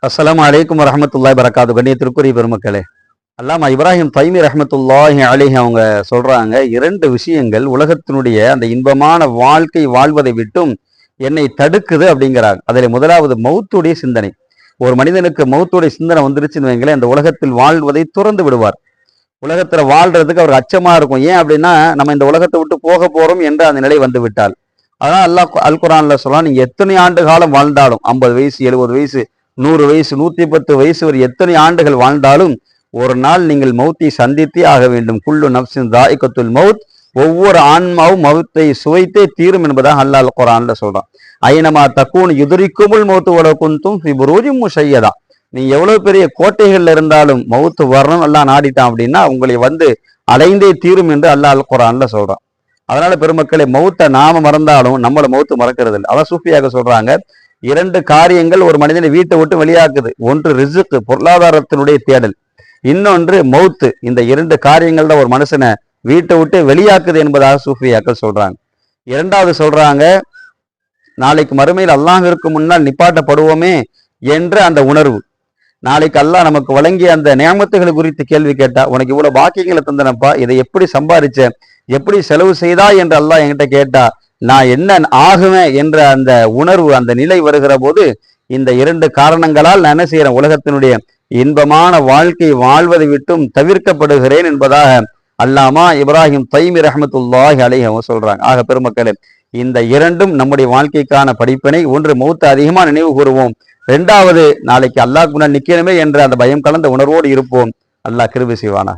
அஸ்ஸலாமு அலைக்கும் வரஹ்மத்துல்லாஹி வரகாத்து. கண்ணியத்திற்குரிய பெருமக்களே, அல்லாமா இப்ராஹிம் தைமி ரஹ்மத்துல்லாஹி அலைஹி அவங்க சொல்றாங்க, இரண்டு விஷயங்கள் உலகத்தினுடைய அந்த இன்பமான வாழ்க்கை வாழ்வதை விட்டும் என்னை தடுக்குது அப்படிங்கிறாங்க. அதில் முதலாவது மௌத்துடைய சிந்தனை. ஒரு மனிதனுக்கு மௌத்துடைய சிந்தனை வந்துருச்சுன்னு வைங்களேன், அந்த உலகத்தில் வாழ்வதை துறந்து விடுவார். உலகத்துல வாழ்றதுக்கு அவருக்கு அச்சமா இருக்கும். ஏன் அப்படின்னா, நம்ம இந்த உலகத்தை விட்டு போக போறோம் என்ற அந்த நிலை வந்து விட்டால். அதான் அல்லாஹ் அல் குர்ஆன்ல சொல்றான், நீங்க எத்தனை ஆண்டு காலம் வாழ்ந்தாலும் 50 வயசு 70 வயசு 100 வயசு 110 வயசு வரை எத்தனை ஆண்டுகள் வாழ்ந்தாலும் ஒரு நாள் நீங்கள் மௌத்தை சந்தித்தே ஆக வேண்டும். குல்லு நஃப்ஸின் தாயிகத்துல் மௌத், ஒவ்வொரு ஆன்மாவும் மௌத்தை சுவைத்தே தீரும் என்பதாக அல்லாஹ் அல் குர்ஆன்ல சொல்றான். ஐனமா தக்கூன் யுதுரிக்குமுல் மௌத்து வலவ் குன்தும் ஃபி புரூஜின் முஷய்யதா. நீங்க எவ்வளவு பெரிய கோட்டைகள்ல இருந்தாலும் மௌத்து வரணும் அல்லாஹ் நாடிட்டான் அப்படின்னா உங்களை வந்து அடைந்தே தீரும் என்று அல்லாஹ் அல் குர்ஆன்ல சொல்றான். அதனால பெருமக்களை, மௌத்தை நாம மறந்தாலும் நம்மளை மௌத்து மறக்கிறது இல்லை. அதான் சூஃபியாக சொல்றாங்க, இரண்டு காரியங்கள் ஒரு மனிதனை வீட்டை விட்டு வெளியாக்குது. ஒன்று ரிசுக்கு, பொருளாதாரத்தினுடைய தேடல். இன்னொன்று மௌத்து. இந்த இரண்டு காரியங்கள் தான் ஒரு மனுஷனை வீட்டை விட்டு வெளியாக்குது என்பதாக சூஃபியாக்கள் சொல்றாங்க. இரண்டாவது சொல்றாங்க, நாளைக்கு மறுமையில் அல்லாஹ்விற்கு முன்னால் நிப்பாட்டப்படுவோமே என்ற அந்த உணர்வு. நாளைக்கு அல்லாஹ் நமக்கு வழங்கிய அந்த நியமத்துகள் குறித்து கேள்வி கேட்டா, உனக்கு இவ்வளவு பாக்கியங்களை தந்தனப்பா, இதை எப்படி சம்பாதிச்ச, எப்படி செலவு செய்தா என்று அல்லாஹ் என்கிட்ட கேட்டா நான் என்ன ஆகுவேன் என்ற அந்த உணர்வு, அந்த நிலை வருகிற போது, இந்த இரண்டு காரணங்களால் நான் என்ன செய்யறேன், உலகத்தினுடைய இன்பமான வாழ்க்கை வாழ்வதை விட்டும் தவிர்க்கப்படுகிறேன் என்பதாக அல்லாமா இப்ராஹிம் தைமி ரஹ்மத்துல்லாஹி அலைஹி அவங்க சொல்றாங்க. ஆக பெருமக்களே, இந்த இரண்டும் நம்முடைய வாழ்க்கைக்கான படிப்பினை. ஒன்று, மௌத்தை அதிகமா நினைவு கூறுவோம். இரண்டாவது, நாளைக்கு அல்லாஹ்க்கு முன்னால் நிக்கணுமே என்ற அந்த பயம் கலந்த உணர்வோடு இருப்போம். அல்லாஹ் கிருபை செய்வானா.